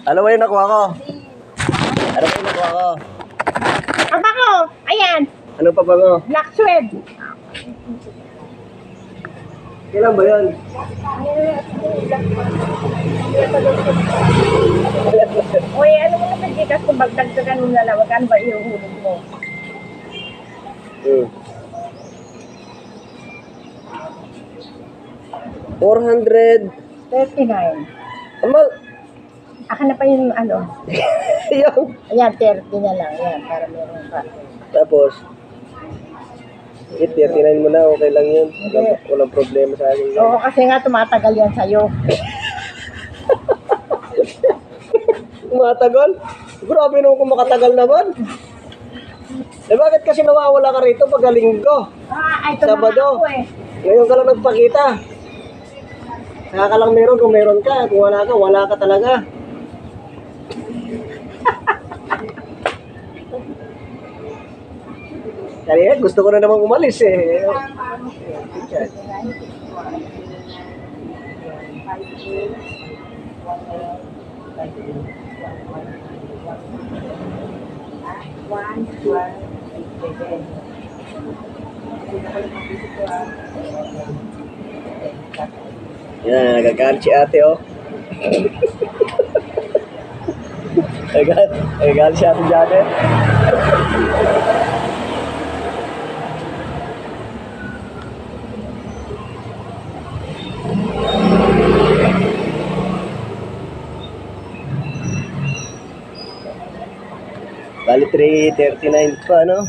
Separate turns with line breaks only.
Ano ba yung nakuha ko? Ano ba yung nakuha ko?
Aba ko! Ayan!
Ano pa ba mo?
Black suede.
Kailan ba yan?
Uy, ano mo naman gikas kung magdagdagan mo na lang, magkano ba ihuhulog mo?
Hmm. 400.
39.
Amal.
Akin na pa yung ano.
Yung.
Ayan, 30 na lang. Ayan, para meron pa.
Tapos. 39 mo na. Okay lang yun. Walang problema sa akin.
Oo, kasi nga tumatagal yan sa'yo.
Matagal? Grabe naman kung makatagal naman. Eh bakit kasi nawawala ka rito pag linggo?
Ah, ito
Sabado.
na ako eh.
Ngayon ka lang nagpakita. Saka ka lang meron kung meron ka. Kung wala ka talaga. Kaya gusto ko na namang umalis eh. Yan, nagagalit si ate oh. Nagagalit si ate Janet. Bali 3:39 pa, no?